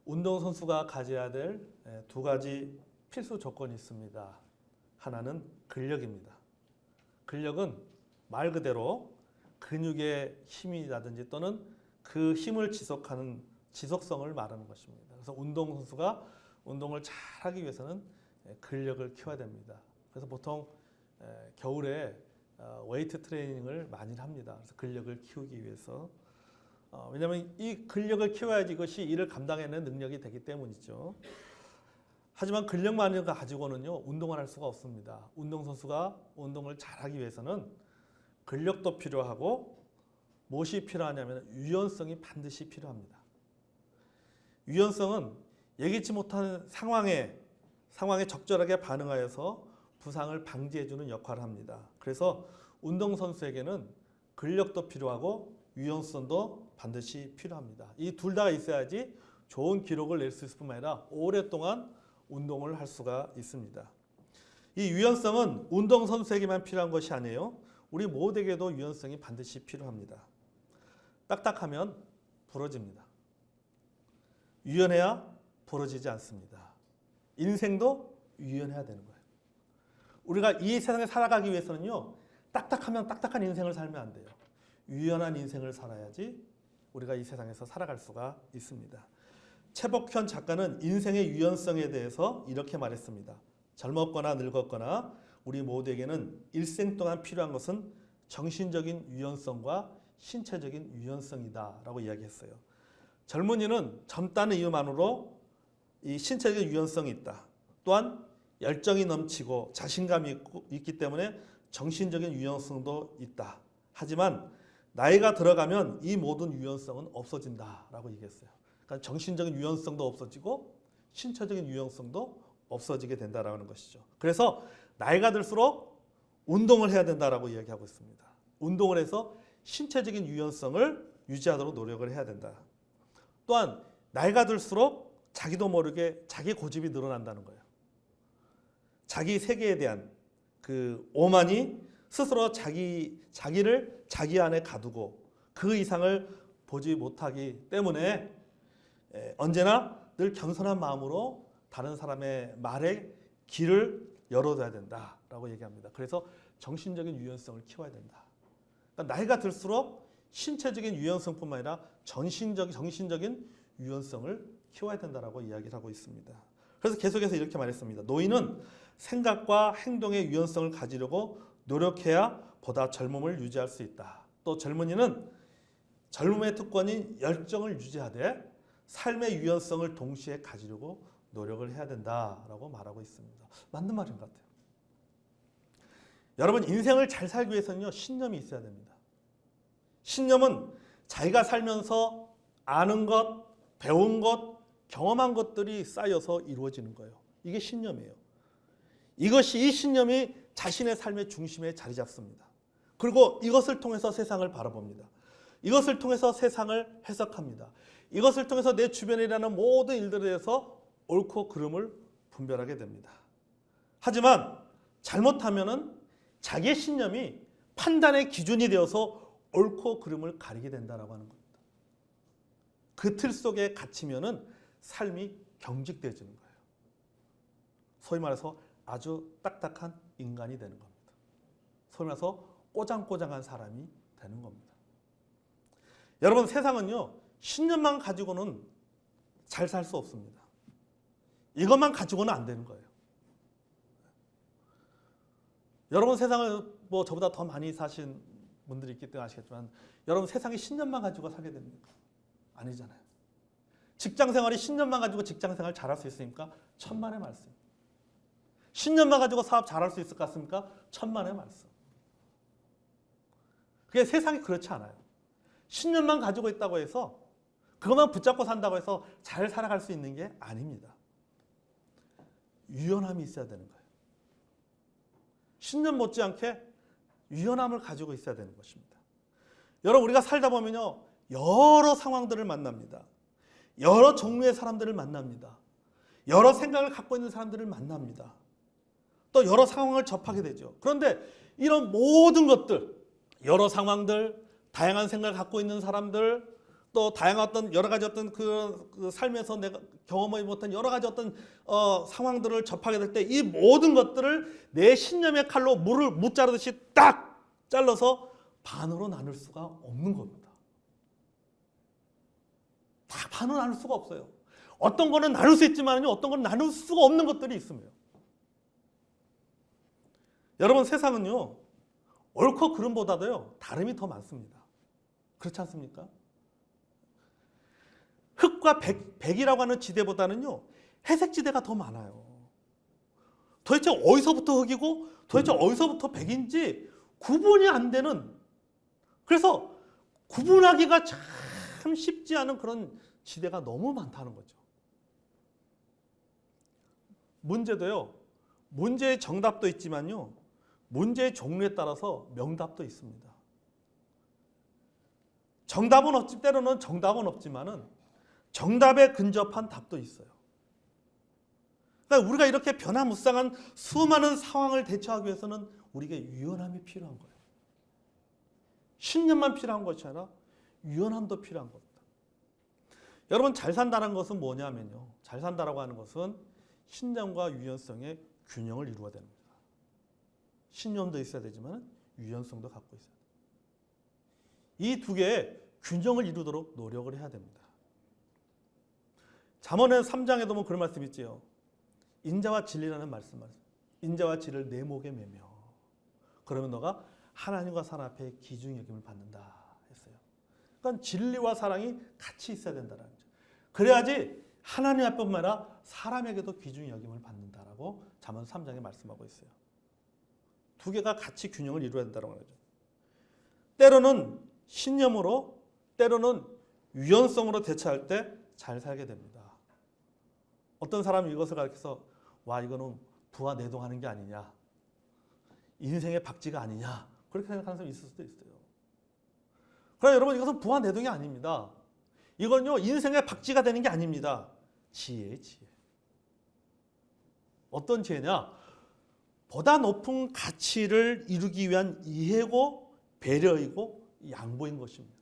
운동선수가 가져야 될 두 가지 필수 조건이 있습니다. 하나는 근력입니다. 근력은 말 그대로 근육의 힘이라든지 또는 그 힘을 지속하는 지속성을 말하는 것입니다. 그래서 운동선수가 운동을 잘하기 위해서는 근력을 키워야 됩니다. 그래서 보통 겨울에 웨이트 트레이닝을 많이 합니다. 그래서 근력을 키우기 위해서. 왜냐하면 이 근력을 키워야지 이것이 이를 감당해내는 능력이 되기 때문이죠. 하지만 근력만을 가지고는요, 운동을 할 수가 없습니다. 운동선수가 운동을 잘하기 위해서는 근력도 필요하고 무엇이 필요하냐면 유연성이 반드시 필요합니다. 유연성은 예기치 못한 상황에 적절하게 반응하여서 부상을 방지해주는 역할을 합니다. 그래서 운동선수에게는 근력도 필요하고 유연성도 반드시 필요합니다. 이 둘 다 있어야지 좋은 기록을 낼 수 있을 뿐만 아니라 오랫동안 운동을 할 수가 있습니다. 이 유연성은 운동선수에게만 필요한 것이 아니에요. 우리 모두에게도 유연성이 반드시 필요합니다. 딱딱하면 부러집니다. 유연해야 부러지지 않습니다. 인생도 유연해야 되는 거예요. 우리가 이 세상에 살아가기 위해서는요, 딱딱하면 딱딱한 인생을 살면 안 돼요. 유연한 인생을 살아야지 우리가 이 세상에서 살아갈 수가 있습니다. 최복현 작가는 인생의 유연성에 대해서 이렇게 말했습니다. 젊었거나 늙었거나 우리 모두에게는 일생 동안 필요한 것은 정신적인 유연성과 신체적인 유연성이다 라고 이야기했어요. 젊은이는 젊다는 이유만으로 이 신체적인 유연성이 있다. 또한 열정이 넘치고 자신감이 있기 때문에 정신적인 유연성도 있다. 하지만 나이가 들어가면 이 모든 유연성은 없어진다라고 얘기했어요. 그러니까 정신적인 유연성도 없어지고 신체적인 유연성도 없어지게 된다라는 것이죠. 그래서 나이가 들수록 운동을 해야 된다라고 이야기하고 있습니다. 운동을 해서 신체적인 유연성을 유지하도록 노력을 해야 된다. 또한 나이가 들수록 자기도 모르게 자기 고집이 늘어난다는 거예요. 자기 세계에 대한 그 오만이 스스로 자기를 자기 안에 가두고 그 이상을 보지 못하기 때문에 언제나 늘 겸손한 마음으로 다른 사람의 말에 귀를 열어둬야 된다라고 얘기합니다. 그래서 정신적인 유연성을 키워야 된다. 그러니까 나이가 들수록 신체적인 유연성뿐만 아니라 정신적인 유연성을 키워야 된다라고 이야기를 하고 있습니다. 그래서 계속해서 이렇게 말했습니다. 노인은 생각과 행동의 유연성을 가지려고 노력해야 보다 젊음을 유지할 수 있다. 또 젊은이는 젊음의 특권인 열정을 유지하되 삶의 유연성을 동시에 가지려고 노력을 해야 된다라고 말하고 있습니다. 맞는 말인 것 같아요. 여러분, 인생을 잘 살기 위해서는요, 신념이 있어야 됩니다. 신념은 자기가 살면서 아는 것, 배운 것, 경험한 것들이 쌓여서 이루어지는 거예요. 이게 신념이에요. 이 신념이 자신의 삶의 중심에 자리 잡습니다. 그리고 이것을 통해서 세상을 바라봅니다. 이것을 통해서 세상을 해석합니다. 이것을 통해서 내 주변에 일어나는 모든 일들에 대해서 옳고 그름을 분별하게 됩니다. 하지만 잘못하면은 자기의 신념이 판단의 기준이 되어서 옳고 그름을 가리게 된다라고 하는 겁니다. 그 틀 속에 갇히면은 삶이 경직되어지는 거예요. 소위 말해서 아주 딱딱한 인간이 되는 겁니다. 소위 말해서 꼬장꼬장한 사람이 되는 겁니다. 여러분, 세상은요, 신념만 가지고는 잘 살 수 없습니다. 이것만 가지고는 안 되는 거예요. 여러분, 세상을 뭐 저보다 더 많이 사신 분들이 있기 때문에 아시겠지만 여러분, 세상에 신념만 가지고 살게 됩니까? 아니잖아요. 직장 생활이 신념만 가지고 직장 생활 잘할 수 있습니까? 천만의 말씀. 신념만 가지고 사업 잘할 수 있을 것 같습니까? 천만의 말씀. 그게 세상이 그렇지 않아요. 신념만 가지고 있다고 해서 그것만 붙잡고 산다고 해서 잘 살아갈 수 있는 게 아닙니다. 유연함이 있어야 되는 거예요. 신념 못지않게 유연함을 가지고 있어야 되는 것입니다. 여러분, 우리가 살다 보면요, 여러 상황들을 만납니다. 여러 종류의 사람들을 만납니다. 여러 생각을 갖고 있는 사람들을 만납니다. 또 여러 상황을 접하게 되죠. 그런데 이런 모든 것들, 여러 상황들, 다양한 생각을 갖고 있는 사람들, 또 다양한 어떤 여러 가지 어떤 그 삶에서 내가 경험하지 못한 여러 가지 어떤 상황들을 접하게 될 때 이 모든 것들을 내 신념의 칼로 물을 무자르듯이 딱 잘라서 반으로 나눌 수가 없는 겁니다. 다 반으로 나눌 수가 없어요. 어떤 거는 나눌 수 있지만요, 어떤 거는 나눌 수가 없는 것들이 있습니다. 여러분, 세상은요, 옳고 그름보다도요, 다름이 더 많습니다. 그렇지 않습니까? 흑과 백이라고 하는 지대보다는요, 회색지대가 더 많아요. 도대체 어디서부터 흑이고 도대체 어디서부터 백인지 구분이 안 되는, 그래서 구분하기가 참 쉽지 않은 그런 지대가 너무 많다는 거죠. 문제도요, 문제의 정답도 있지만요, 문제의 종류에 따라서 명답도 있습니다. 정답은 없지, 때로는 정답은 없지만은 정답에 근접한 답도 있어요. 그러니까 우리가 이렇게 변화무쌍한 수많은 상황을 대처하기 위해서는 우리에게 유연함이 필요한 거예요. 신념만 필요한 것이 아니라 유연함도 필요한 겁니다. 여러분, 잘 산다는 것은 뭐냐면요, 잘 산다라고 하는 것은 신념과 유연성의 균형을 이루어야 됩니다. 신념도 있어야 되지만 유연성도 갖고 있어야 돼요. 이 두 개의 균형을 이루도록 노력을 해야 됩니다. 잠언의 3장에도 보면 그런 말씀이 있지요. 인자와 진리라는 말씀. 인자와 진리를 내 목에 매며 그러면 너가 하나님과 사람 앞에 귀중히 여김을 받는다 했어요. 그러니까 진리와 사랑이 같이 있어야 된다는 거죠. 그래야지 하나님 앞뿐만 아니라 사람에게도 귀중히 여김을 받는다라고 잠언 3장에 말씀하고 있어요. 두 개가 같이 균형을 이루어야 된다는 거죠. 때로는 신념으로, 때로는 유연성으로 대처할 때 잘 살게 됩니다. 어떤 사람이 이것을 가르쳐서 와, 이거는 부와 내동하는 게 아니냐, 인생의 박쥐가 아니냐, 그렇게 생각하는 사람이 있을 수도 있어요. 그러나 여러분, 이것은 부와 내동이 아닙니다. 이건요, 인생의 박쥐가 되는 게 아닙니다. 지혜의 지혜. 어떤 지혜냐? 보다 높은 가치를 이루기 위한 이해고 배려이고 양보인 것입니다.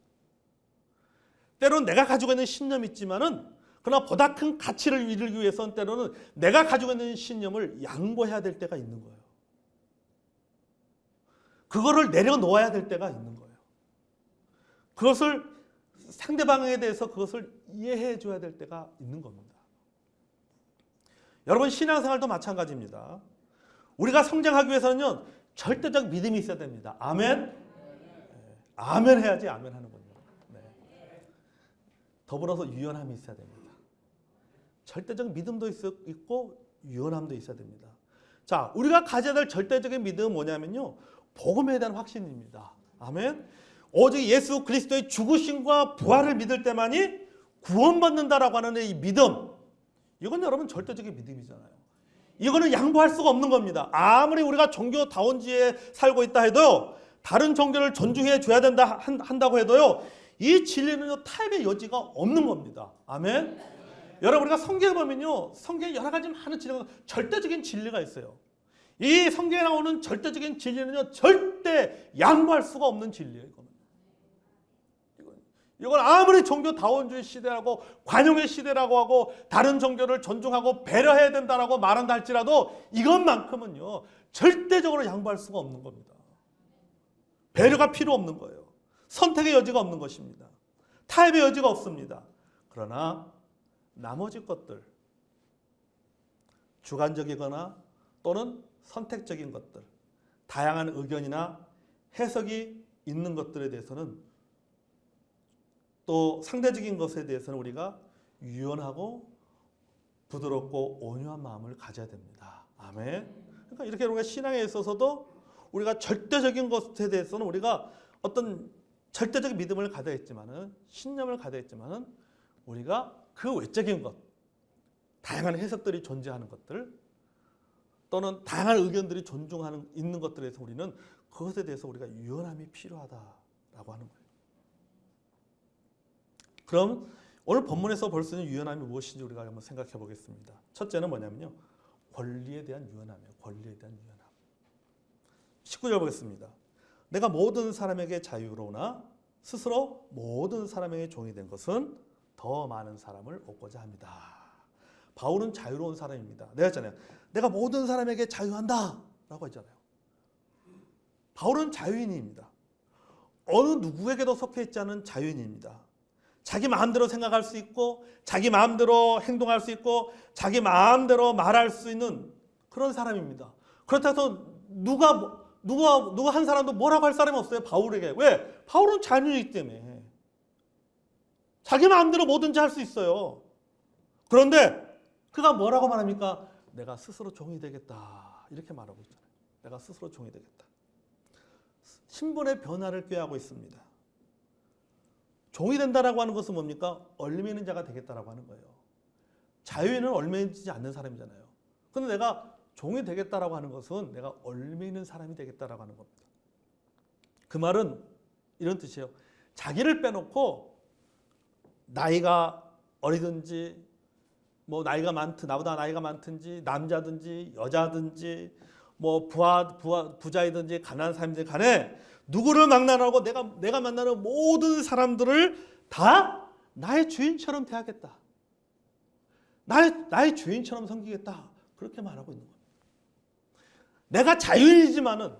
때로는 내가 가지고 있는 신념이 있지만은, 그러나 보다 큰 가치를 이루기 위해서는 때로는 내가 가지고 있는 신념을 양보해야 될 때가 있는 거예요. 그거를 내려놓아야 될 때가 있는 거예요. 그것을 상대방에 대해서 그것을 이해해 줘야 될 때가 있는 겁니다. 여러분, 신앙생활도 마찬가지입니다. 우리가 성장하기 위해서는요, 절대적 믿음이 있어야 됩니다. 아멘? 아멘 해야지 아멘 하는 거예요. 네. 더불어서 유연함이 있어야 됩니다. 절대적 믿음도 있고 유연함도 있어야 됩니다. 자, 우리가 가져야 될 절대적인 믿음은 뭐냐면요, 복음에 대한 확신입니다. 아멘? 오직 예수 그리스도의 죽으심과 부활을 믿을 때만이 구원받는다라고 하는 이 믿음, 이건 여러분 절대적인 믿음이잖아요. 이거는 양보할 수가 없는 겁니다. 아무리 우리가 종교다원지에 살고 있다 해도요, 다른 종교를 존중해 줘야 한다고 해도요, 이 진리는요, 타협의 여지가 없는 겁니다. 아멘? 여러분, 우리가 성경에 보면요, 성경에 여러 가지 많은 진리가, 절대적인 진리가 있어요. 이 성경에 나오는 절대적인 진리는요, 절대 양보할 수가 없는 진리예요. 이건 아무리 종교다원주의 시대라고 관용의 시대라고 하고 다른 종교를 존중하고 배려해야 된다라고 말한다 할지라도 이것만큼은요, 절대적으로 양보할 수가 없는 겁니다. 배려가 필요 없는 거예요. 선택의 여지가 없는 것입니다. 타협의 여지가 없습니다. 그러나 나머지 것들, 주관적이거나 또는 선택적인 것들, 다양한 의견이나 해석이 있는 것들에 대해서는, 또 상대적인 것에 대해서는 우리가 유연하고 부드럽고 온유한 마음을 가져야 됩니다. 아멘. 그러니까 이렇게 우리가 신앙에 있어서도 우리가 절대적인 것에 대해서는 우리가 어떤 절대적인 믿음을 가져야 했지만은, 신념을 가져야 했지만은, 우리가 그 외적인 것, 다양한 해석들이 존재하는 것들, 또는 다양한 의견들이 존중하는 있는 것들에 대해서 우리는 그것에 대해서 우리가 유연함이 필요하다라고 하는 거예요. 그럼 오늘 본문에서 볼 수 있는 유연함이 무엇인지 우리가 한번 생각해 보겠습니다. 첫째는 뭐냐면요, 권리에 대한 유연함이에요. 권리에 대한 유연함. 19절 보겠습니다. 내가 모든 사람에게 자유로우나 스스로 모든 사람에게 종이 된 것은 더 많은 사람을 얻고자 합니다. 바울은 자유로운 사람입니다. 내가 했잖아요. 내가 모든 사람에게 자유한다 라고 했잖아요. 바울은 자유인입니다. 어느 누구에게도 속해 있지 않은 자유인입니다. 자기 마음대로 생각할 수 있고 자기 마음대로 행동할 수 있고 자기 마음대로 말할 수 있는 그런 사람입니다. 그렇다고 해서 누가 한 사람도 뭐라고 할 사람이 없어요. 바울에게. 왜? 바울은 자유이기 때문에. 자기 마음대로 뭐든지 할 수 있어요. 그런데 그가 뭐라고 말합니까? 내가 스스로 종이 되겠다. 이렇게 말하고 있잖아요. 내가 스스로 종이 되겠다. 신분의 변화를 꾀하고 있습니다. 종이 된다라고 하는 것은 뭡니까? 얼매이는 자가 되겠다라고 하는 거예요. 자유인은 얼매이지 않는 사람이잖아요. 그런데 내가 종이 되겠다라고 하는 것은 내가 얼매이는 사람이 되겠다라고 하는 겁니다. 그 말은 이런 뜻이에요. 자기를 빼놓고 나이가 어리든지 뭐 나보다 나이가 많든지 남자든지 여자든지 뭐 부자이든지 가난한 사람들 간에 누구를 만나고 내가 만나는 모든 사람들을 다 나의 주인처럼 대하겠다. 나의 주인처럼 섬기겠다. 그렇게 말하고 있는 겁니다. 내가 자유인이지만은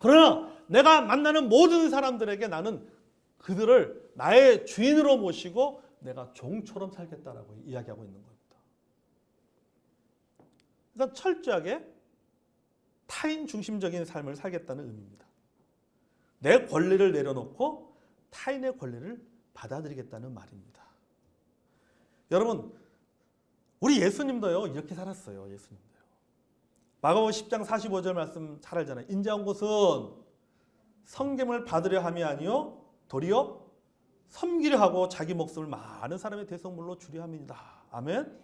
그러나 내가 만나는 모든 사람들에게 나는 그들을 나의 주인으로 모시고 내가 종처럼 살겠다라고 이야기하고 있는 겁니다. 그러니까 철저하게 타인 중심적인 삶을 살겠다는 의미입니다. 내 권리를 내려놓고 타인의 권리를 받아들이겠다는 말입니다. 여러분, 우리 예수님도요 이렇게 살았어요. 예수님도요. 마가복음 10장 45절 말씀 잘 알잖아요. 인자한 곳은 섬김을 받으려 함이 아니요 도리어 섬기려 하고 자기 목숨을 많은 사람의 대성물로 주려 함이니다. 아멘.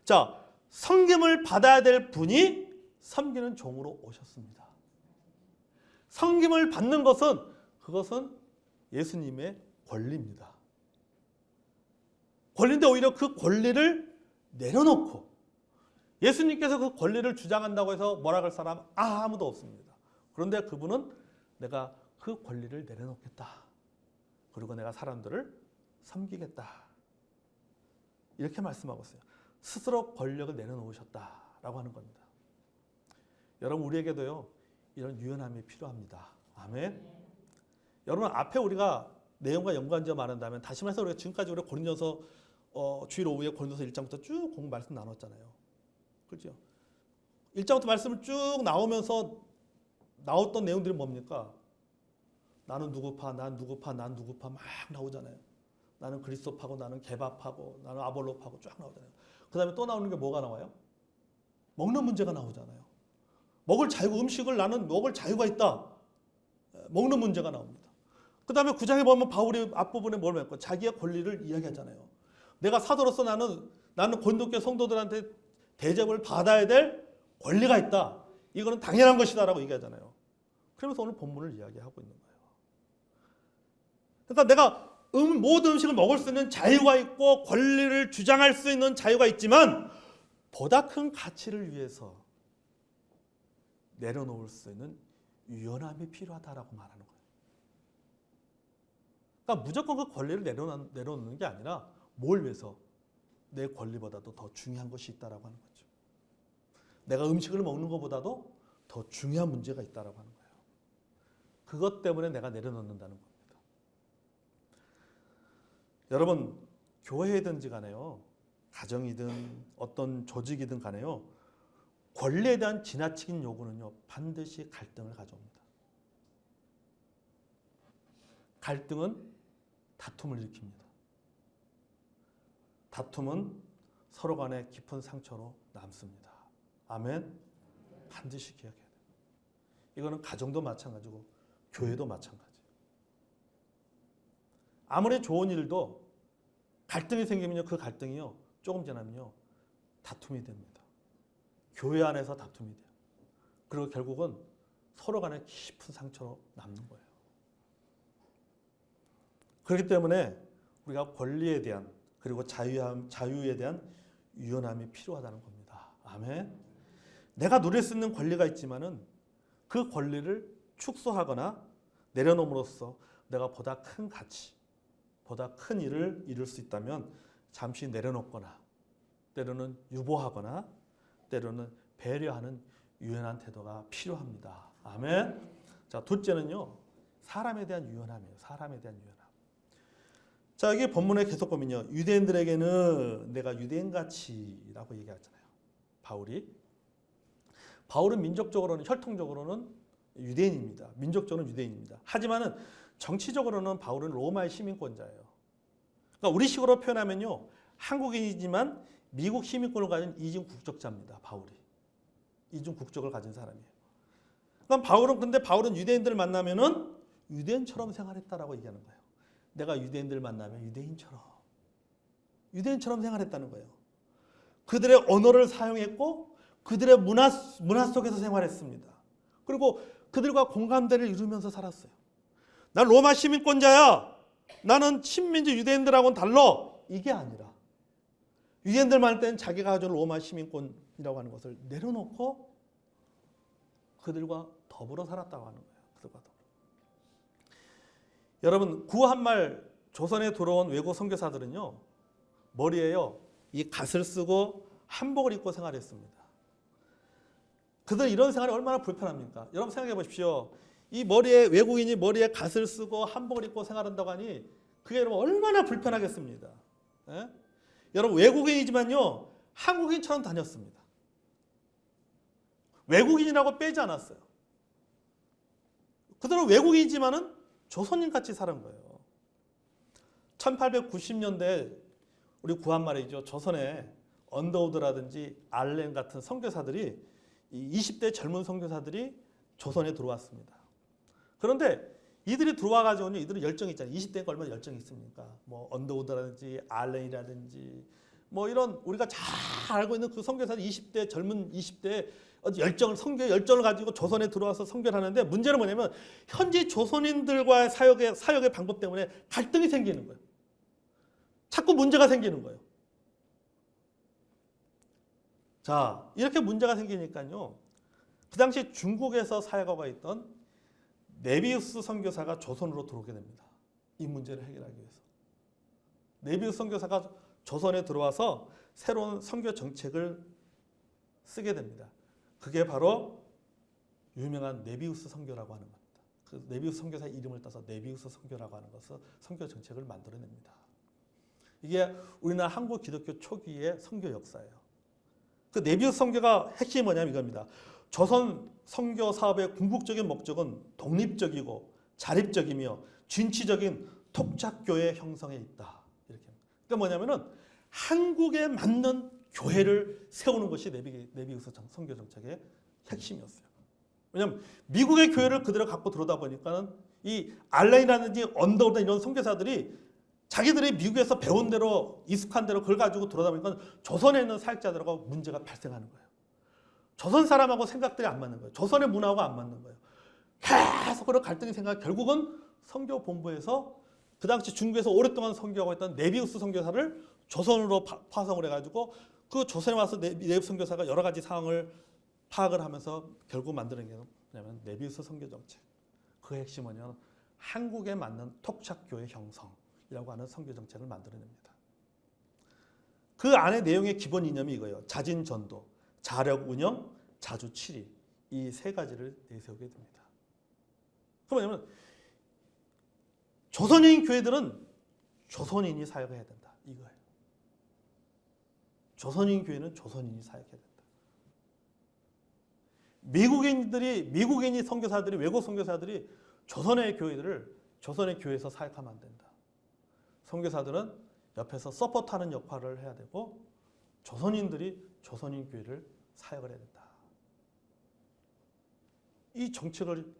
자, 섬김을 받아야 될 분이 섬기는 종으로 오셨습니다. 섬김을 받는 그것은 예수님의 권리입니다. 권리인데 오히려 그 권리를 내려놓고 예수님께서 그 권리를 주장한다고 해서 뭐라 할 사람 아무도 없습니다. 그런데 그분은 내가 그 권리를 내려놓겠다. 그리고 내가 사람들을 섬기겠다. 이렇게 말씀하고 있어요. 스스로 권력을 내려놓으셨다라고 하는 겁니다. 여러분 우리에게도요 이런 유연함이 필요합니다. 아멘. 여러분 앞에 우리가 내용과 연관지어 말한다면 다시 말해서 우리가 지금까지 우리가 고린도서 주일 오후에 고린도서 1장부터 쭉 공부 말씀 나눴잖아요. 그렇죠? 1장부터 말씀을 쭉 나오면서 나왔던 내용들이 뭡니까? 나는 누구파, 난 누구파, 난 누구파 막 나오잖아요. 나는 그리스도파고 나는 개바파고 나는 아볼로파고 쫙 나오잖아요. 그 다음에 또 나오는 게 뭐가 나와요? 먹는 문제가 나오잖아요. 나는 먹을 자유가 있다. 먹는 문제가 나옵니다. 그 다음에 9장에 보면 바울이 앞부분에 뭘 말할까? 자기의 권리를 이야기하잖아요. 내가 사도로서 나는 고린도교 성도들한테 대접을 받아야 될 권리가 있다. 이거는 당연한 것이다라고 얘기하잖아요. 그러면서 오늘 본문을 이야기하고 있는 거예요. 그러니까 내가 모든 음식을 먹을 수 있는 자유가 있고 권리를 주장할 수 있는 자유가 있지만 보다 큰 가치를 위해서 내려놓을 수 있는 유연함이 필요하다라고 말하는 거예요. 그러니까 무조건 그 권리를 내려놓는 게 아니라 뭘 위해서? 내 권리보다도 더 중요한 것이 있다라고 하는 거죠. 내가 음식을 먹는 것보다도 더 중요한 문제가 있다라고 하는 거예요. 그것 때문에 내가 내려놓는다는 겁니다. 여러분 교회든지 간에요, 가정이든 어떤 조직이든 간에요, 권리에 대한 지나치긴 요구는요 반드시 갈등을 가져옵니다. 갈등은 다툼을 일으킵니다. 다툼은 서로 간에 깊은 상처로 남습니다. 아멘. 반드시 기억해야 돼요. 이거는 가정도 마찬가지고 교회도 마찬가지예요. 아무리 좋은 일도 갈등이 생기면요 그 갈등이요 조금 지나면요 다툼이 됩니다. 교회 안에서 다툼이 돼요. 그리고 결국은 서로 간에 깊은 상처로 남는 거예요. 그렇기 때문에 우리가 권리에 대한 그리고 자유에 대한 유연함이 필요하다는 겁니다. 아멘. 내가 누릴 수 있는 권리가 있지만은 그 권리를 축소하거나 내려놓음으로써 내가 보다 큰 가치, 보다 큰 일을 이룰 수 있다면 잠시 내려놓거나 때로는 유보하거나 때로는 배려하는 유연한 태도가 필요합니다. 아멘. 자, 둘째는요. 사람에 대한 유연함이에요. 사람에 대한 유연함. 자, 이게 본문에 계속 보면요. 유대인들에게는 내가 유대인같이라고 얘기하잖아요. 바울은 민족적으로는 혈통적으로는 유대인입니다. 민족적으로는 유대인입니다. 하지만은 정치적으로는 바울은 로마의 시민권자예요. 그러니까 우리식으로 표현하면요. 한국인이지만 미국 시민권을 가진 이중 국적자입니다. 바울이. 이중 국적을 가진 사람이에요. 그럼 바울은 유대인들을 만나면은 유대인처럼 생활했다라고 얘기하는 거예요. 내가 유대인들 만나면 유대인처럼 생활했다는 거예요. 그들의 언어를 사용했고 그들의 문화 속에서 생활했습니다. 그리고 그들과 공감대를 이루면서 살았어요. 난 로마 시민권자야. 나는 친민주 유대인들하고는 달라. 이게 아니라 유대인들 만날 때는 자기가 가진 로마 시민권이라고 하는 것을 내려놓고 그들과 더불어 살았다고 하는 거예요. 그들과 더불어. 여러분, 구한말 조선에 들어온 외국 선교사들은요. 머리에요. 이 갓을 쓰고 한복을 입고 생활했습니다. 그들 이런 생활이 얼마나 불편합니까? 여러분 생각해 보십시오. 이 외국인이 머리에 갓을 쓰고 한복을 입고 생활한다고 하니 그게 여러분 얼마나 불편하겠습니다. 예? 여러분 외국인이지만요. 한국인처럼 다녔습니다. 외국인이라고 빼지 않았어요. 그들은 외국인이지만은 조선인같이 사는 거예요. 1890년대 우리 구한말이죠. 조선에 언더우드라든지 알렌 같은 선교사들이 20대 젊은 선교사들이 조선에 들어왔습니다. 그런데 이들이 들어와가지고 이들은 열정이 있잖아요. 20대가 얼마나 열정이 있습니까? 뭐 언더우드라든지 알렌이라든지 뭐 이런 우리가 잘 알고 있는 그 선교사들 20대 선교 열정을 가지고 조선에 들어와서 선교를 하는데 문제는 뭐냐면 현지 조선인들과의 사역의 방법 때문에 갈등이 생기는 거예요. 자꾸 문제가 생기는 거예요. 자, 이렇게 문제가 생기니까요. 그 당시 중국에서 사역하고 있던 네비우스 선교사가 조선으로 들어오게 됩니다. 이 문제를 해결하기 위해서. 네비우스 선교사가 조선에 들어와서 새로운 선교 정책을 쓰게 됩니다. 그게 바로 유명한 네비우스 선교라고 하는 겁니다. 그 네비우스 선교사의 이름을 따서 네비우스 선교라고 하는 것을 선교 정책을 만들어냅니다. 이게 우리나라 한국 기독교 초기의 선교 역사예요. 그 네비우스 선교가 핵심이 뭐냐면 이겁니다. 조선 선교 사업의 궁극적인 목적은 독립적이고 자립적이며 진취적인 독자교회 형성에 있다. 이렇게. 그러니까 뭐냐면은 한국에 맞는 교회를 세우는 것이 네비우스 선교 정책의 핵심이었어요. 왜냐하면 미국의 교회를 그대로 갖고 들어오다 보니까는 이 알렌이라든지 언더우드 이런 선교사들이 자기들이 미국에서 배운 대로 익숙한 대로 그걸 가지고 들어오다 보니까 조선에 있는 사역자들하고 문제가 발생하는 거예요. 조선 사람하고 생각들이 안 맞는 거예요. 조선의 문화하고 안 맞는 거예요. 계속 그런 갈등이 생겨 결국은 선교 본부에서 그 당시 중국에서 오랫동안 선교하고 있던 네비우스 선교사를 조선으로 파송을 해가지고 그 조선에 와서 네비우스 선교사가 여러 가지 상황을 파악을 하면서 결국 만드는 게 뭐냐면 네비우스 선교 정책. 그 핵심은 뭐냐면 한국에 맞는 토착교회 형성이라고 하는 선교 정책을 만들어냅니다. 그 안에 내용의 기본 이념이 이거예요. 자진 전도, 자력 운영, 자주 치리 이 세 가지를 내세우게 됩니다. 그 뭐냐면 조선인 교회들은 조선인이 사역해야 된다. 이거예요. 조선인 교회는 조선인이 사역해야 된다. 미국인이 선교사들이 외국 선교사들이 조선의 교회에서 사역하면 안 된다. 선교사들은 옆에서 서포트하는 역할을 해야 되고 조선인들이 조선인 교회를 사역을 해야 된다. 이 정책을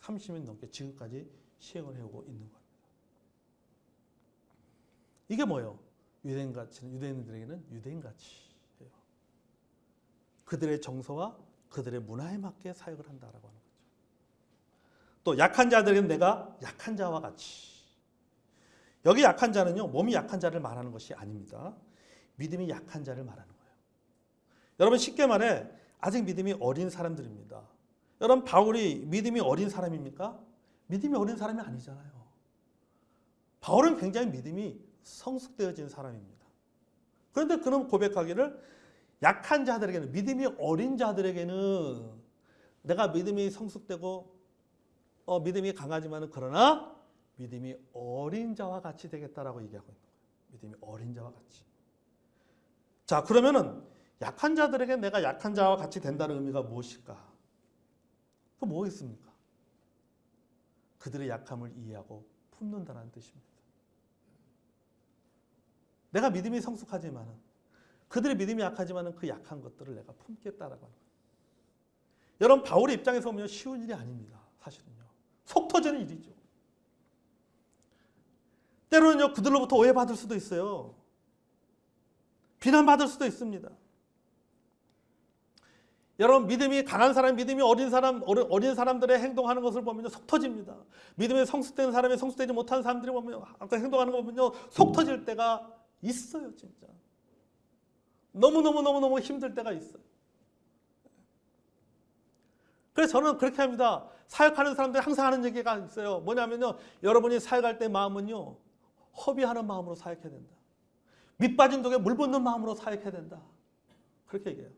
130년 넘게 지금까지 시행을 해오고 있는 겁니다. 이게 뭐예요? 유대인들에게는 유대인가치예요. 그들의 정서와 그들의 문화에 맞게 사역을 한다라고 하는 거죠. 또 약한 자들에게는 내가 약한 자와 같이. 여기 약한 자는요, 몸이 약한 자를 말하는 것이 아닙니다. 믿음이 약한 자를 말하는 거예요. 여러분 쉽게 말해 아직 믿음이 어린 사람들입니다. 여러분 바울이 믿음이 어린 사람입니까? 믿음이 어린 사람이 아니잖아요. 바울은 굉장히 믿음이 성숙되어진 사람입니다. 그런데 그는 고백하기를 약한 자들에게는, 믿음이 어린 자들에게는 내가 믿음이 성숙되고 믿음이 강하지만 그러나 믿음이 어린 자와 같이 되겠다라고 얘기하고 있는 거예요. 믿음이 어린 자와 같이. 자, 그러면은 약한 자들에게 내가 약한 자와 같이 된다는 의미가 무엇일까? 그 뭐겠습니까? 그들의 약함을 이해하고 품는다는 뜻입니다. 내가 믿음이 성숙하지만은, 그들의 믿음이 약하지만은 그 약한 것들을 내가 품겠다라고 하는 거예요. 여러분, 바울의 입장에서 보면 쉬운 일이 아닙니다. 사실은요. 속 터지는 일이죠. 때로는요, 그들로부터 오해받을 수도 있어요. 비난받을 수도 있습니다. 여러분, 믿음이 강한 사람, 믿음이 어린 사람들의 행동하는 것을 보면요, 속 터집니다. 믿음이 성숙된 사람이 성숙되지 못한 사람들이 보면, 아까 행동하는 거 보면요, 속 터질 때가 있어요, 진짜. 너무 힘들 때가 있어요. 그래서 저는 그렇게 합니다. 사역하는 사람들이 항상 하는 얘기가 있어요. 뭐냐면요, 여러분이 사역할 때 마음은요, 허비하는 마음으로 사역해야 된다. 밑빠진 독에 물 붓는 마음으로 사역해야 된다. 그렇게 얘기해요.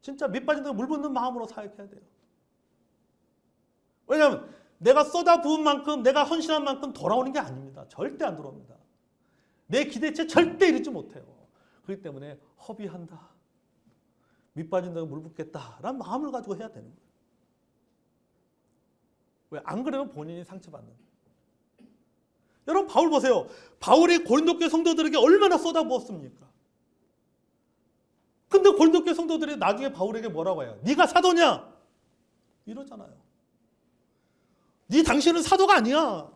진짜 밑빠진 독에 물 붓는 마음으로 사역해야 돼요. 왜냐하면 내가 쏟아부은 만큼, 내가 헌신한 만큼 돌아오는 게 아닙니다. 절대 안 들어옵니다. 내 기대치에 절대 이르지 못해요. 그렇기 때문에 허비한다. 밑빠진 독에 물 붓겠다라는 마음을 가지고 해야 되는 거예요. 왜? 안 그러면 본인이 상처받는 거예요. 여러분, 바울 보세요. 바울이 고린도 교회 성도들에게 얼마나 쏟아부었습니까? 근데 고린도 교회 성도들이 나중에 바울에게 뭐라고 해요? 네가 사도냐? 이러잖아요. 당신은 사도가 아니야.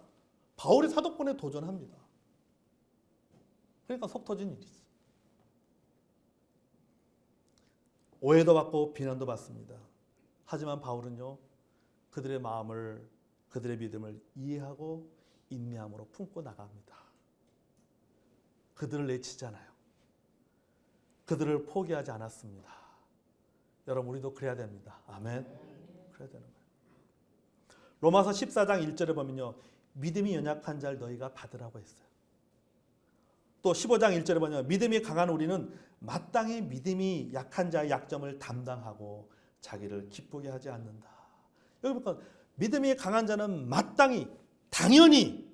바울이 사도권에 도전합니다. 그러니까 속 터진 일이지. 오해도 받고 비난도 받습니다. 하지만 바울은요, 그들의 마음을, 그들의 믿음을 이해하고 인내함으로 품고 나갑니다. 그들을 내치잖아요. 그들을 포기하지 않았습니다. 여러분, 우리도 그래야 됩니다. 아멘. 그래야 되는 거예요. 로마서 14장 1절에 보면요, 믿음이 연약한 자를 너희가 받으라고 했어요. 또 15장 1절에 보면 믿음이 강한 우리는 마땅히 믿음이 약한 자의 약점을 담당하고 자기를 기쁘게 하지 않는다. 여기 보니까 믿음이 강한 자는 마땅히, 당연히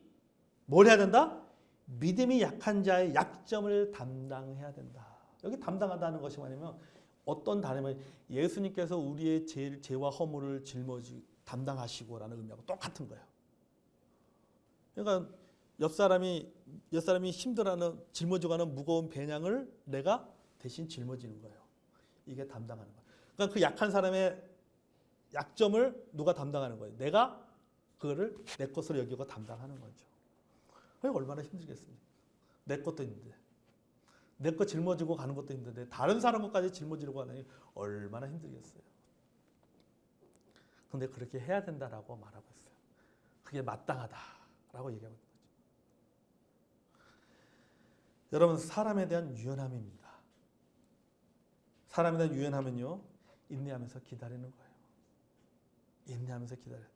뭘 해야 된다? 믿음이 약한 자의 약점을 담당해야 된다. 여기 담당하다는 것이 뭐냐면 어떤 단어면 예수님께서 우리의 죄와 허물을 짊어지 담당하시고라는 의미하고 똑같은 거예요. 그러니까 옆 사람이 힘들어하는, 짊어져가는 무거운 배낭을 내가 대신 짊어지는 거예요. 이게 담당하는 거예요. 그러니까 그 약한 사람의 약점을 누가 담당하는 거예요? 내가 그거를 내 것으로 여기고 담당하는 거죠. 그게 얼마나 힘들겠습니까? 내 것도 있는데, 내 것 짊어지고 가는 것도 힘든데 다른 사람 것까지 짊어지려고 하니 얼마나 힘들겠어요. 그런데 그렇게 해야 된다라고 말하고 있어요. 그게 마땅하다라고 얘기하고 있는 거죠. 여러분, 사람에 대한 유연함입니다. 사람에 대한 유연함은요, 인내하면서 기다리는 거예요. 인내하면서 기다려야 돼요.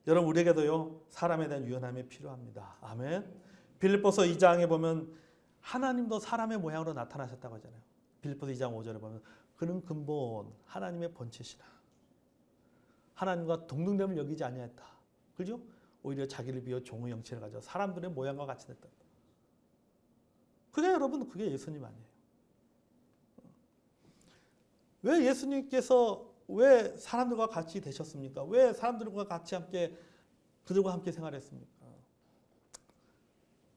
여러분, 우리에게도요, 사람에 대한 유연함이 필요합니다. 아멘. 빌립보서 2장에 보면 하나님도 사람의 모양으로 나타나셨다고 하잖아요. 빌립보서 2장 5절에 보면 그는 근본 하나님의 본체시라. 하나님과 동등됨을 여기지 아니하였다. 그죠? 오히려 자기를 비워 종의 형체를 가져 사람들의 모양과 같이 됐다. 그게 여러분, 그게 예수님 아니에요. 왜 예수님께서 왜 사람들과 같이 되셨습니까? 왜 사람들과 같이 함께, 그들과 함께 생활했습니까?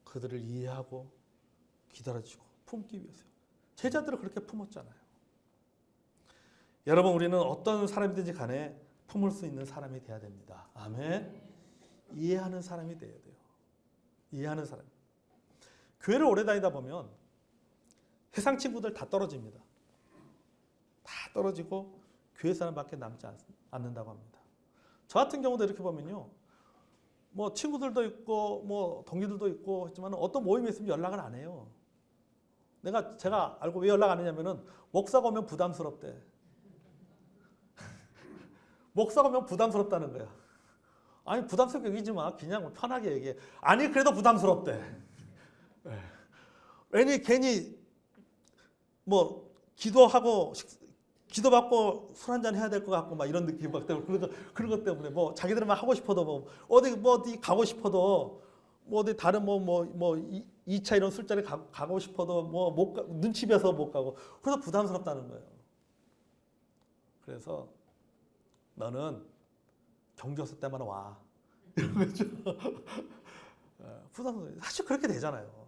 그들을 이해하고 기다려주고 품기 위해서요. 제자들을 그렇게 품었잖아요. 여러분, 우리는 어떤 사람이든지 간에 품을 수 있는 사람이 돼야 됩니다. 아멘. 이해하는 사람이 돼야 돼요. 이해하는 사람. 교회를 오래 다니다 보면 세상 친구들 다 떨어집니다. 다 떨어지고 교회 사람밖에 남지 않는다고 합니다. 저 같은 경우도 이렇게 보면요, 뭐 친구들도 있고 뭐 동기들도 있고 했지만 어떤 모임에 있으면 연락을 안 해요. 제가 알고 왜 연락 안 하냐면은 목사가 오면 부담스럽대. 목사가 오면 부담스럽다는 거야. 아니 부담스럽게 여기지 마. 그냥 편하게 얘기해. 아니 그래도 부담스럽대. 예. 왜니 괜히 뭐 기도받고 술 한잔 해야 될 것 같고 막 이런 느낌 막 때문에 그런 것 때문에 뭐 자기들만 하고 싶어도 뭐 어디 가고 싶어도 뭐 어디 다른 뭐 2차 이런 술자리 가고 싶어도 뭐 눈치 뵈서 못 가고 그래서 부담스럽다는 거예요. 그래서 너는 경조사 때만 와. 이런 거죠. 부담스러워. 사실 그렇게 되잖아요.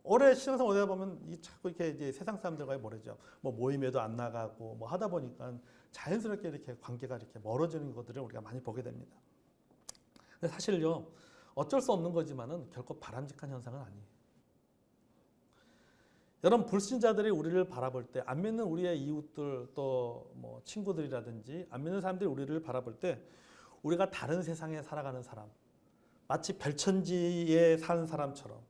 오래 신앙생활 오다 보면 자꾸 이렇게 이제 세상 사람들과의 멀어져. 뭐 모임에도 안 나가고 뭐 하다 보니까 자연스럽게 이렇게 관계가 이렇게 멀어지는 것들을 우리가 많이 보게 됩니다. 근데 사실요, 어쩔 수 없는 거지만은 결코 바람직한 현상은 아니에요. 여러분 불신자들이 우리를 바라볼 때, 안 믿는 우리의 이웃들 또 뭐 친구들이라든지 안 믿는 사람들이 우리를 바라볼 때 우리가 다른 세상에 살아가는 사람, 마치 별천지에 사는 사람처럼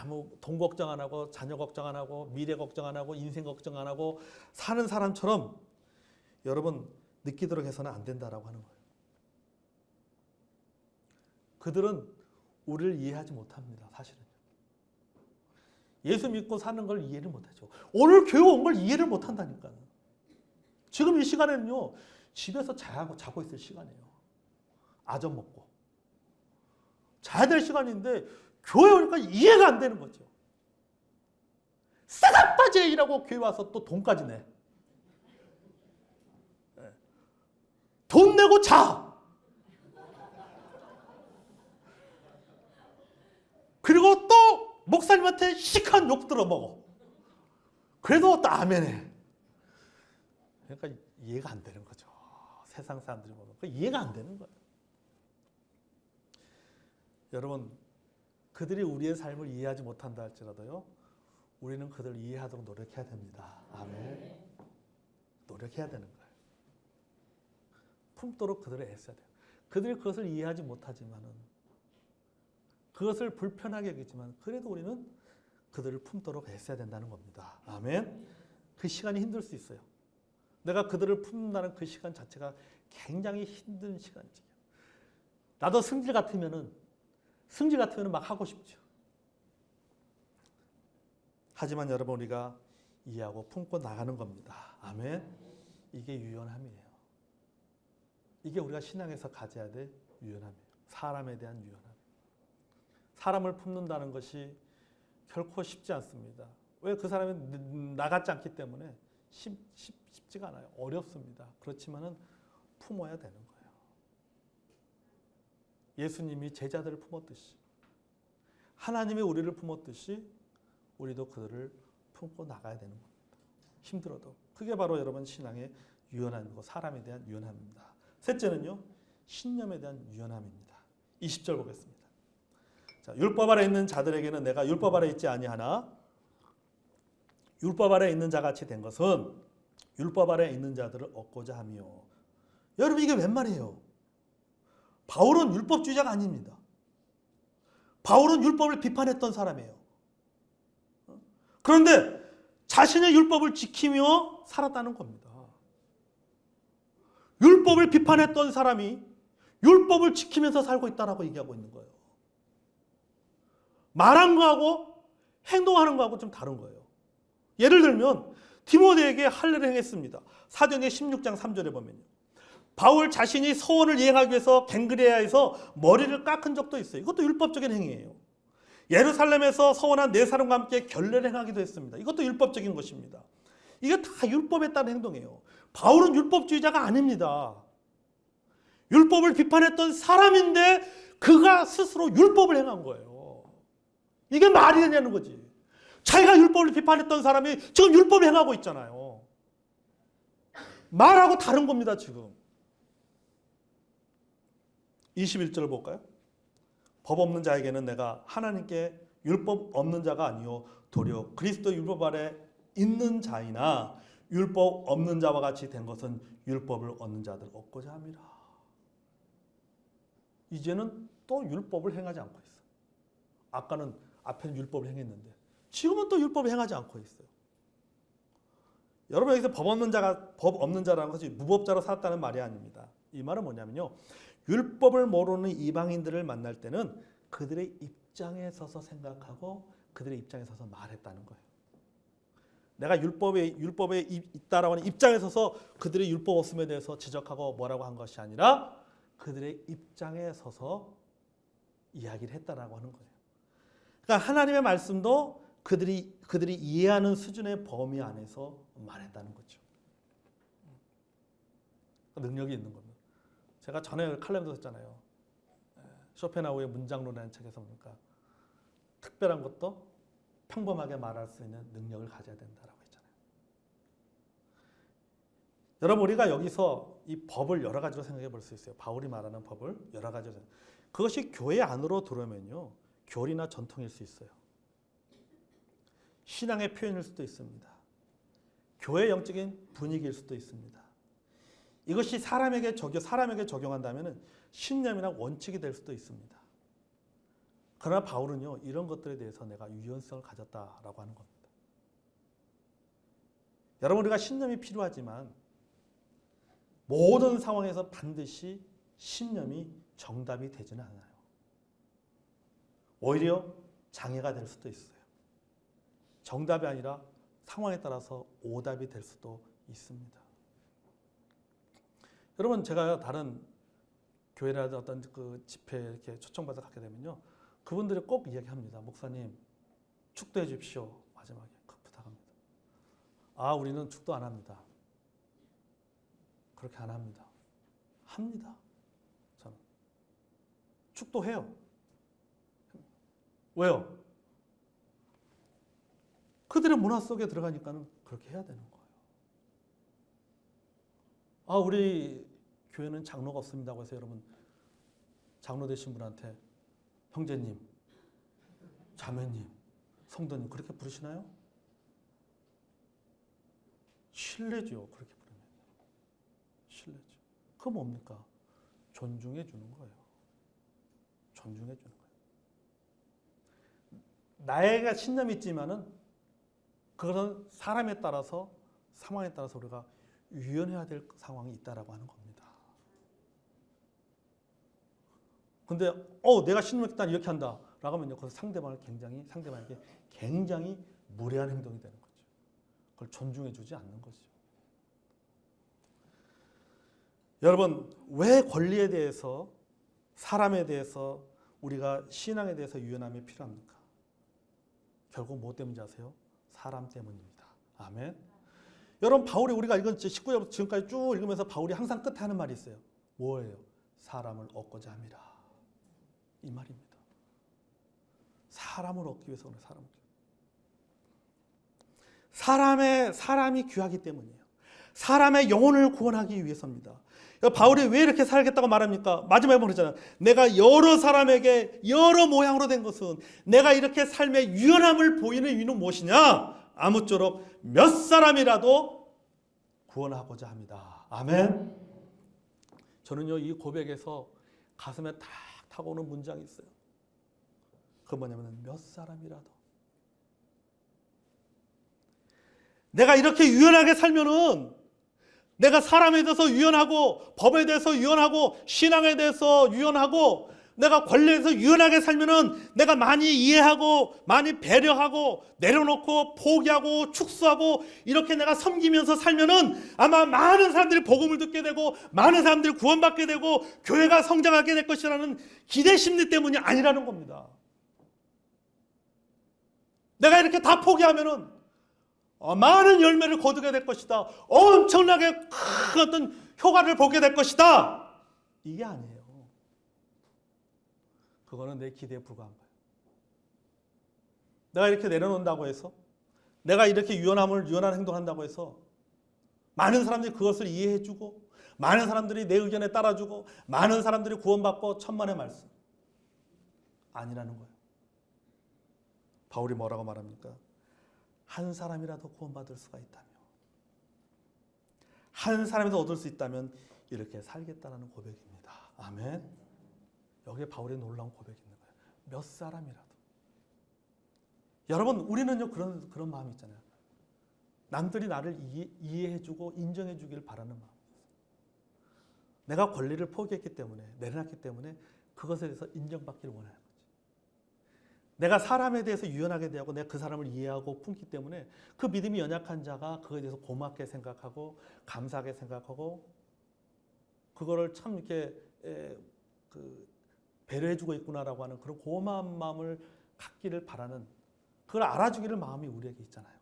뭐 돈 걱정 안 하고 자녀 걱정 안 하고 미래 걱정 안 하고 인생 걱정 안 하고 사는 사람처럼 여러분 느끼도록 해서는 안 된다라고 하는 거예요. 그들은 우리를 이해하지 못합니다. 사실은. 예수 믿고 사는 걸 이해를 못하죠. 오늘 교회 온 걸 이해를 못한다니까요. 지금 이 시간에는요. 집에서 자고 있을 시간이에요. 아점 먹고. 자야 될 시간인데 교회 오니까 이해가 안 되는 거죠. 싸가빠지게 일하고 교회 와서 또 돈까지 내. 돈 내고 자. 그리고 또 목사님한테 시큰 욕 들어 먹어. 그래도 또 아멘해. 그러니까 이해가 안 되는 거죠. 세상 사람들이 보면 이해가 안 되는 거예요. 여러분 그들이 우리의 삶을 이해하지 못한다 할지라도요. 우리는 그들을 이해하도록 노력해야 됩니다. 아멘. 노력해야 되는 거예요. 품도록 그들을 애써야 돼요. 그들이 그것을 이해하지 못하지만은 그것을 불편하게 여기지만 그래도 우리는 그들을 품도록 애써야 된다는 겁니다. 아멘. 그 시간이 힘들 수 있어요. 내가 그들을 품는다는 그 시간 자체가 굉장히 힘든 시간이죠. 나도 승질 같으면은 막 하고 싶죠. 하지만 여러분 우리가 이해하고 품고 나가는 겁니다. 아멘. 이게 유연함이에요. 이게 우리가 신앙에서 가져야 될 유연함이에요. 사람에 대한 유연함. 사람을 품는다는 것이 결코 쉽지 않습니다. 왜? 그 사람이 나같지 않기 때문에 쉽지가 않아요. 어렵습니다. 그렇지만은 품어야 되는 거예요. 예수님이 제자들을 품었듯이 하나님이 우리를 품었듯이 우리도 그들을 품고 나가야 되는 겁니다. 힘들어도. 그게 바로 여러분 신앙의 유연함이고 사람에 대한 유연함입니다. 셋째는요. 신념에 대한 유연함입니다. 20절 보겠습니다. 자, 율법 아래 있는 자들에게는 내가 율법 아래 있지 아니하나 율법 아래 있는 자같이 된 것은 율법 아래 있는 자들을 얻고자 하며. 여러분 이게 웬 말이에요? 바울은 율법주의자가 아닙니다. 바울은 율법을 비판했던 사람이에요. 그런데 자신의 율법을 지키며 살았다는 겁니다. 율법을 비판했던 사람이 율법을 지키면서 살고 있다라고 얘기하고 있는 거예요. 말한 거하고 행동하는 거하고 좀 다른 거예요. 예를 들면 디모데에게 할례를 행했습니다. 사도행전 16장 3절에 보면요. 바울 자신이 서원을 이행하기 위해서 갱그레아에서 머리를 깎은 적도 있어요. 이것도 율법적인 행위예요. 예루살렘에서 서원한 네 사람과 함께 결례를 행하기도 했습니다. 이것도 율법적인 것입니다. 이게 다 율법에 따른 행동이에요. 바울은 율법주의자가 아닙니다. 율법을 비판했던 사람인데 그가 스스로 율법을 행한 거예요. 이게 말이 되냐는 거지. 자기가 율법을 비판했던 사람이 지금 율법을 행하고 있잖아요. 말하고 다른 겁니다, 지금. 21절을 볼까요? 법 없는 자에게는 내가 하나님께 율법 없는 자가 아니요 도리어 그리스도 율법 아래 있는 자이나 율법 없는 자와 같이 된 것은 율법을 얻는 자들 얻고자 함이라. 이제는 또 율법을 행하지 않고 있어요. 아까는 앞에는 율법을 행했는데 지금은 또 율법을 행하지 않고 있어요. 여러분 여기서 법 없는 자라는 것이 무법자로 살았다는 말이 아닙니다. 이 말은 뭐냐면요. 율법을 모르는 이방인들을 만날 때는 그들의 입장에 서서 생각하고 그들의 입장에 서서 말했다는 거예요. 내가 율법에 있다라고 하는 입장에 서서 그들의 율법 없음에 대해서 지적하고 뭐라고 한 것이 아니라 그들의 입장에 서서 이야기를 했다라고 하는 거예요. 그러니까 하나님의 말씀도 그들이 이해하는 수준의 범위 안에서 말했다는 거죠. 능력이 있는 겁니다. 제가 전에 칼럼도 썼잖아요. 쇼펜하우의 문장론이라는 책에서 보니까 특별한 것도 평범하게 말할 수 있는 능력을 가져야 된다라고 했잖아요. 여러분 우리가 여기서 이 법을 여러 가지로 생각해 볼 수 있어요. 바울이 말하는 법을 여러 가지로 그것이 교회 안으로 들어오면요. 교리나 전통일 수 있어요. 신앙의 표현일 수도 있습니다. 교회 영적인 분위기일 수도 있습니다. 이것이 사람에게 적용한다면 신념이나 원칙이 될 수도 있습니다. 그러나 바울은요. 이런 것들에 대해서 내가 유연성을 가졌다라고 하는 겁니다. 여러분 우리가 신념이 필요하지만 모든 상황에서 반드시 신념이 정답이 되지는 않아요. 오히려 장애가 될 수도 있어요. 정답이 아니라 상황에 따라서 오답이 될 수도 있습니다. 여러분 제가 다른 교회라든 어떤 그 집회에 이렇게 초청받아 가게 되면요. 그분들이 꼭 이야기합니다. 목사님 축도해 주십시오. 마지막에 부탁합니다. 아 우리는 축도 안 합니다. 그렇게 안 합니다. 합니다. 저는 축도해요. 왜요? 그들의 문화 속에 들어가니까는 그렇게 해야 되는 거예요. 아 우리 교회는 장로가 없습니다고 해서 여러분 장로 되신 분한테 형제님, 자매님, 성도님 그렇게 부르시나요? 실례죠. 그렇게 부르면. 실례죠. 그거 뭡니까? 존중해 주는 거예요. 존중해 주는 거예요. 나에게 신념이 있지만은 그것은 사람에 따라서 상황에 따라서 우리가 유연해야 될 상황이 있다라고 하는 겁니다. 근데 내가 신념이 있다 이렇게 한다라고 하면요. 그래서 상대방에게 굉장히 무례한 행동이 되는 거죠. 그걸 존중해 주지 않는 거죠. 여러분 왜 권리에 대해서 사람에 대해서 우리가 신앙에 대해서 유연함이 필요합니까? 결국 뭐 때문인지 아세요? 사람 때문입니다. 아멘. 여러분 바울이 우리가 읽은 19절부터 지금까지 쭉 읽으면서 바울이 항상 끝에 하는 말이 있어요. 뭐예요? 사람을 얻고자 함이라. 이 말입니다. 사람을 얻기 위해서 오늘 사람이 귀하기 때문이에요. 사람의 영혼을 구원하기 위해서입니다. 바울이 왜 이렇게 살겠다고 말합니까? 마지막에 말하잖아요. 내가 여러 사람에게 여러 모양으로 된 것은 내가 이렇게 삶의 유연함을 보이는 이유는 무엇이냐? 아무쪼록 몇 사람이라도 구원하고자 합니다. 아멘. 저는요 이 고백에서 가슴에 탁 타고오는 문장이 있어요. 그건 뭐냐면 몇 사람이라도. 내가 이렇게 유연하게 살면은 내가 사람에 대해서 유연하고 법에 대해서 유연하고 신앙에 대해서 유연하고 내가 권리에 대해서 유연하게 살면은 내가 많이 이해하고 많이 배려하고 내려놓고 포기하고 축소하고 이렇게 내가 섬기면서 살면은 아마 많은 사람들이 복음을 듣게 되고 많은 사람들이 구원받게 되고 교회가 성장하게 될 것이라는 기대 심리 때문이 아니라는 겁니다. 내가 이렇게 다 포기하면은 많은 열매를 거두게 될 것이다. 엄청나게 큰 어떤 효과를 보게 될 것이다. 이게 아니에요. 그거는 내 기대에 불과한 거예요. 내가 이렇게 내려놓는다고 해서 내가 이렇게 유연한 행동을 한다고 해서 많은 사람들이 그것을 이해해주고 많은 사람들이 내 의견에 따라주고 많은 사람들이 구원받고 천만의 말씀 아니라는 거예요. 바울이 뭐라고 말합니까? 한 사람이라도 구원받을 수가 있다며 한 사람이라도 얻을 수 있다면 이렇게 살겠다는 고백입니다. 아멘. 여기에 바울의 놀라운 고백이 있는 거예요. 몇 사람이라도. 여러분 우리는요 그런 마음이 있잖아요. 남들이 나를 이해해주고 인정해주길 바라는 마음. 내가 권리를 포기했기 때문에, 내려놨기 때문에 그것에 대해서 인정받기를 원하는 거지. 내가 사람에 대해서 유연하게 대하고 내가 그 사람을 이해하고 품기 때문에 그 믿음이 연약한 자가 그거에 대해서 고맙게 생각하고 감사하게 생각하고 그거를 참 이렇게 배려해주고 있구나라고 하는 그런 고마운 마음을 갖기를 바라는, 그걸 알아주기를 마음이 우리에게 있잖아요.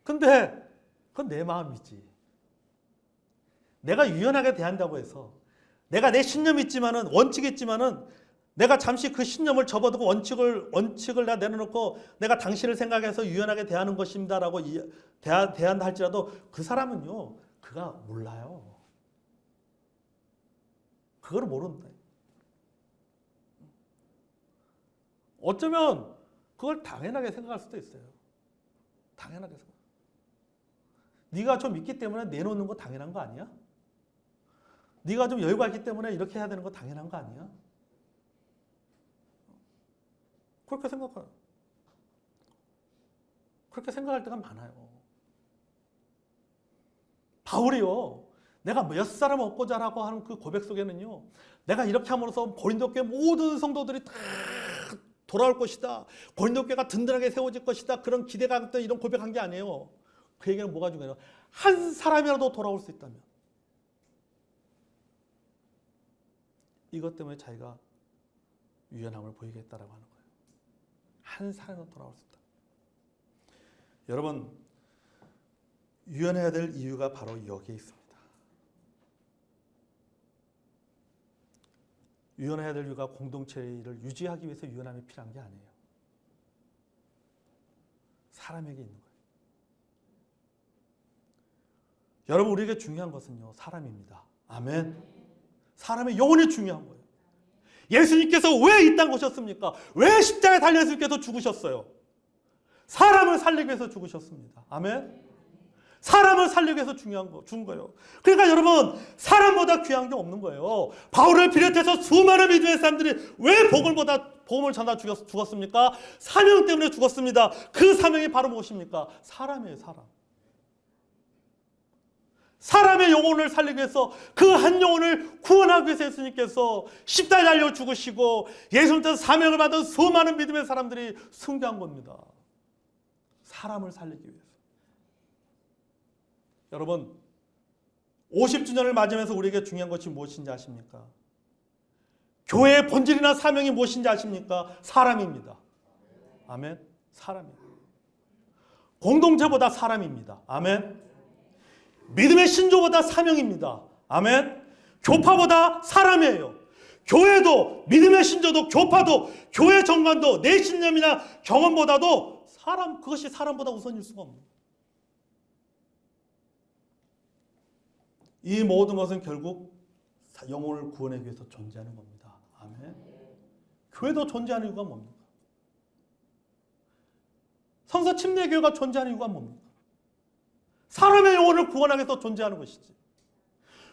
근데 그건 내 마음이지. 내가 유연하게 대한다고 해서 내가 내 신념이 있지만은, 원칙이 있지만은 내가 잠시 그 신념을 접어두고 원칙을 다 내려놓고 내가 당신을 생각해서 유연하게 대하는 것입니다라고 대한다 할지라도 그 사람은요, 그가 몰라요. 그걸 모른다. 어쩌면 그걸 당연하게 생각할 수도 있어요. 당연하게 생각. 네가 좀 있기 때문에 내놓는 거 당연한 거 아니야? 네가 좀 여유가 있기 때문에 이렇게 해야 되는 거 당연한 거 아니야? 그렇게 생각해요. 그렇게 생각할 때가 많아요. 바울이요, 내가 몇 사람 얻고 자라고 하는 그 고백 속에는요, 내가 이렇게 함으로써 고린도 교회 모든 성도들이 다 돌아올 것이다, 고린도 교회가 든든하게 세워질 것이다, 그런 기대가 있던 이런 고백한 게 아니에요. 그 얘기는 뭐가 중요해요? 한 사람이라도 돌아올 수 있다면, 이것 때문에 자기가 유연함을 보이겠다라고 하는 거예요. 한 사람이라도 돌아올 수 있다. 여러분, 유연해야 될 이유가 바로 여기에 있습니다. 유연해야 될 이유가 공동체를 유지하기 위해서 유연함이 필요한 게 아니에요. 사람에게 있는 거예요. 여러분, 우리에게 중요한 것은요, 사람입니다. 아멘. 사람의 영혼이 중요한 거예요. 예수님께서 왜 이 땅 오셨습니까? 왜 십자가에 달려 예수님께서 죽으셨어요? 사람을 살리기 위해서 죽으셨습니다. 아멘. 사람을 살리기 위해서 죽은 거예요. 그러니까 여러분, 사람보다 귀한 게 없는 거예요. 바울을 비롯해서 수많은 믿음의 사람들이 왜 복음을 전하 죽었습니까? 사명 때문에 죽었습니다. 그 사명이 바로 무엇입니까? 사람이에요, 사람. 사람의 영혼을 살리기 위해서, 그 한 영혼을 구원하기 위해서 예수님께서 십자가에 달려 죽으시고 예수님께서 사명을 받은 수많은 믿음의 사람들이 순교한 겁니다. 사람을 살리기 위해서. 여러분, 50주년을 맞으면서 우리에게 중요한 것이 무엇인지 아십니까? 교회의 본질이나 사명이 무엇인지 아십니까? 사람입니다. 아멘. 사람입니다. 공동체보다 사람입니다. 아멘. 믿음의 신조보다 사명입니다. 아멘. 교파보다 사람이에요. 교회도, 믿음의 신조도, 교파도, 교회 정관도 내 신념이나 경험보다도 그것이 사람보다 우선일 수가 없는 거예요. 이 모든 것은 결국 영혼을 구원하기 위해서 존재하는 겁니다. 아멘. 교회도 존재하는 이유가 뭡니까? 성서 침례교회가 존재하는 이유가 뭡니까? 사람의 영혼을 구원하기 위해서 존재하는 것이지,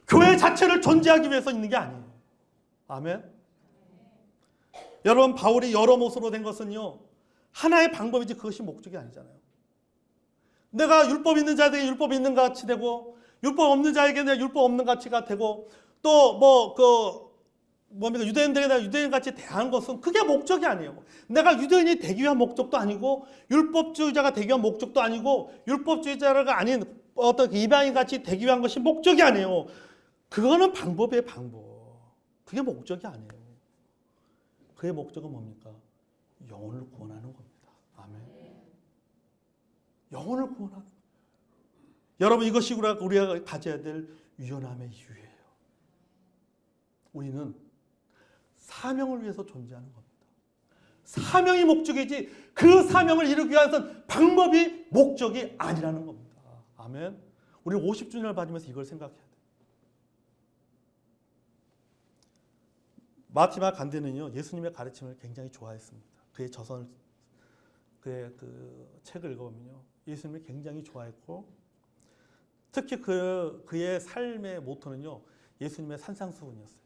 교회 자체를 존재하기 위해서 있는 게 아니에요. 아멘. 여러분, 바울이 여러 못으로 된 것은요, 하나의 방법이지 그것이 목적이 아니잖아요. 내가 율법 있는 자에게 율법 있는 것 같이 되고, 율법 없는 자에게 내가 율법 없는 가치가 되고, 또 유대인들에게 내가 유대인 같이 대하는 것은 그게 목적이 아니에요. 내가 유대인이 되기 위한 목적도 아니고, 율법주의자가 되기 위한 목적도 아니고, 율법주의자가 아닌 어떤 이방인 같이 되기 위한 것이 목적이 아니에요. 그거는 방법이에요, 방법. 그게 목적이 아니에요. 그의 목적은 뭡니까? 영혼을 구원하는 겁니다. 아멘. 영혼을 구원하는. 여러분, 이것이 우리가 가져야 될 유연함의 이유예요. 우리는 사명을 위해서 존재하는 겁니다. 사명이 목적이지 그 사명을 이루기 위해서는 방법이 목적이 아니라는 겁니다. 아멘. 우리 50주년을 맞으면서 이걸 생각해야 돼요. 마티마 간디는요, 예수님의 가르침을 굉장히 좋아했습니다. 그의 그 책을 읽어보면요, 예수님을 굉장히 좋아했고, 특히 그의 삶의 모토는요, 예수님의 산상수훈이었어요.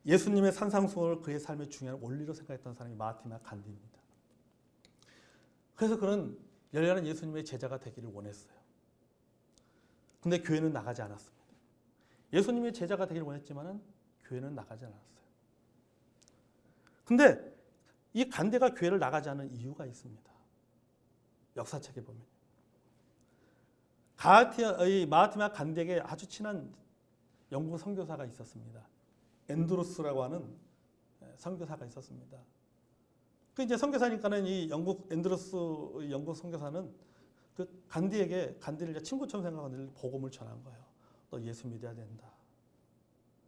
예수님의 산상수훈을 그의 삶의 중요한 원리로 생각했던 사람이 마티마 간디입니다. 그래서 그는 열렬한 예수님의 제자가 되기를 원했어요. 근데 교회는 나가지 않았습니다. 예수님의 제자가 되기를 원했지만은 교회는 나가지 않았어요. 근데 이 간대가 교회를 나가지 않은 이유가 있습니다. 역사책에 보면 마하티마 간대에게 아주 친한 영국 선교사가 있었습니다. 앤드루스라고 하는 선교사가 있었습니다. 그 이제 선교사니까는 이 앤드루스 영국 선교사는 그 간디를 친구처럼 생각하는 복음을 전한 거예요. 너 예수 믿어야 된다.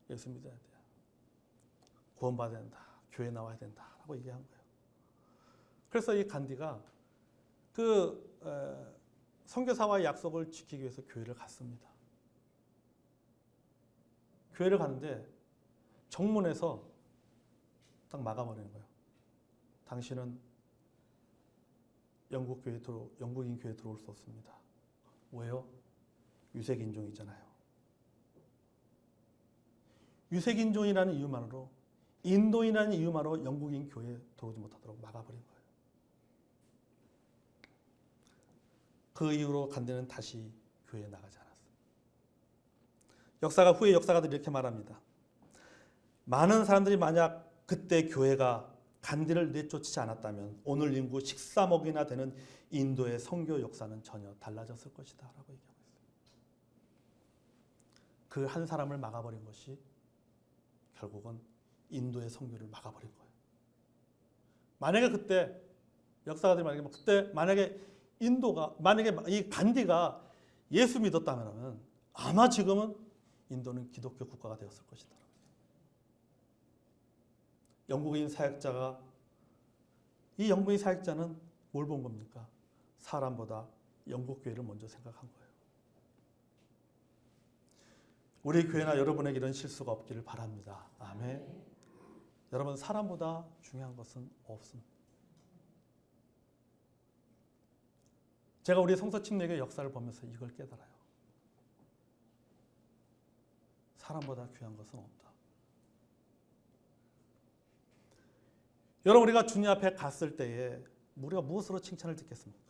예수 믿어야 돼. 구원받아야 된다. 교회 나와야 된다. 라고 얘기한 거예요. 그래서 이 간디가 그 선교사와의 약속을 지키기 위해서 교회를 갔습니다. 교회를 갔는데 정문에서 딱 막아버리는 거예요. 당신은 영국인 교회에 들어올 수 없습니다. 왜요? 유색인종이잖아요. 유색인종이라는 이유만으로, 인도인이라는 이유만으로 영국인 교회에 들어오지 못하도록 막아버린 거예요. 그 이후로 간대는 다시 교회에 나가지 않았어요. 후에 역사가들이 이렇게 말합니다. 많은 사람들이 만약 그때 교회가 간디를 내쫓지 않았다면 오늘 인구 13억이나 되는 인도의 선교 역사는 전혀 달라졌을 것이다 라고 얘기하고 있어요. 그 한 사람을 막아버린 것이 결국은 인도의 선교를 막아버린 거예요. 만약에 그때 역사가들이 만약에 이 간디가 예수 믿었다면 아마 지금은 인도는 기독교 국가가 되었을 것이다. 영국인 사역자는 뭘 본 겁니까? 사람보다 영국 교회를 먼저 생각한 거예요. 우리 교회나 여러분에게 이런 실수가 없기를 바랍니다. 아멘. 여러분, 사람보다 중요한 것은 없습니다. 제가 우리 성서 침례교회 역사를 보면서 이걸 깨달아요. 사람보다 귀한 것은 없다. 여러분, 우리가 주님 앞에 갔을 때에 우리가 무엇으로 칭찬을 듣겠습니까?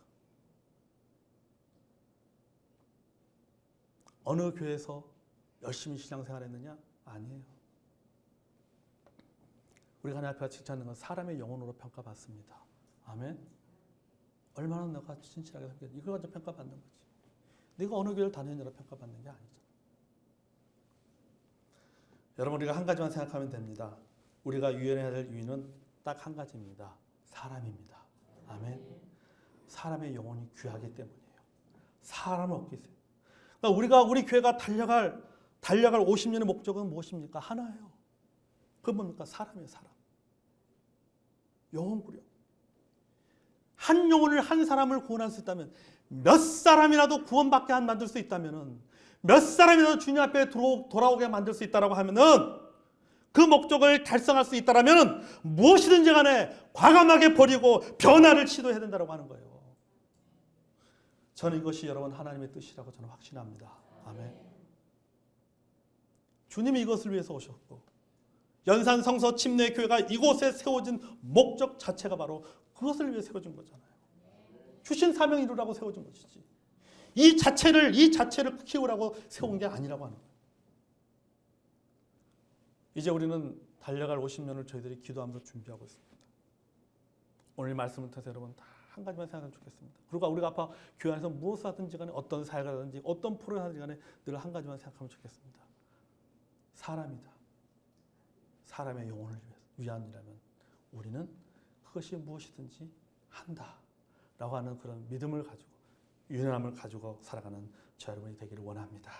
어느 교회에서 열심히 신앙생활했느냐? 아니에요. 우리가 하나님 앞에 칭찬하는 건 사람의 영혼으로 평가받습니다. 아멘. 얼마나 내가 진실하게 섬겼는지 이걸 가지고 평가받는 거지. 네가 어느 교회를 다녔느냐로 평가받는 게 아니죠. 여러분, 우리가 한 가지만 생각하면 됩니다. 우리가 유연해야 될 이유는 딱 한 가지입니다. 사람입니다. 아멘. 사람의 영혼이 귀하기 때문이에요. 사람을 얻기 위해서. 그러니까 우리 교회가 달려갈 50년의 목적은 무엇입니까? 하나예요. 그건 뭡니까? 사람이에요. 사람. 영혼구려. 한 영혼을, 한 사람을 구원할 수 있다면, 몇 사람이라도 구원받게 만들 수 있다면, 몇 사람이라도 주님 앞에 돌아오게 만들 수 있다라고 하면은, 그 목적을 달성할 수 있다라면 무엇이든지 간에 과감하게 버리고 변화를 시도해야 된다고 하는 거예요. 저는 이것이 여러분 하나님의 뜻이라고 저는 확신합니다. 아멘. 주님이 이것을 위해서 오셨고, 연산 성서 침례교회가 이곳에 세워진 목적 자체가 바로 그것을 위해 세워진 거잖아요. 주신 사명 이루라고 세워진 것이지. 이 자체를 키우라고 세운 게 아니라고 하는 거예요. 이제 우리는 달려갈 50년을 저희들이 기도하면서 준비하고 있습니다. 오늘 말씀을 통해서 여러분 다 한 가지만 생각하면 좋겠습니다. 그리고 우리가 앞으로 교회 안에서 무엇을 하든지 간에 어떤 사역을 하든지 어떤 프로그램을 하든지 간에 늘 한 가지만 생각하면 좋겠습니다. 사람이다. 사람의 영혼을 위함이라면 우리는 그것이 무엇이든지 한다라고 하는 그런 믿음을 가지고 유연함을 가지고 살아가는 저 여러분이 되기를 원합니다.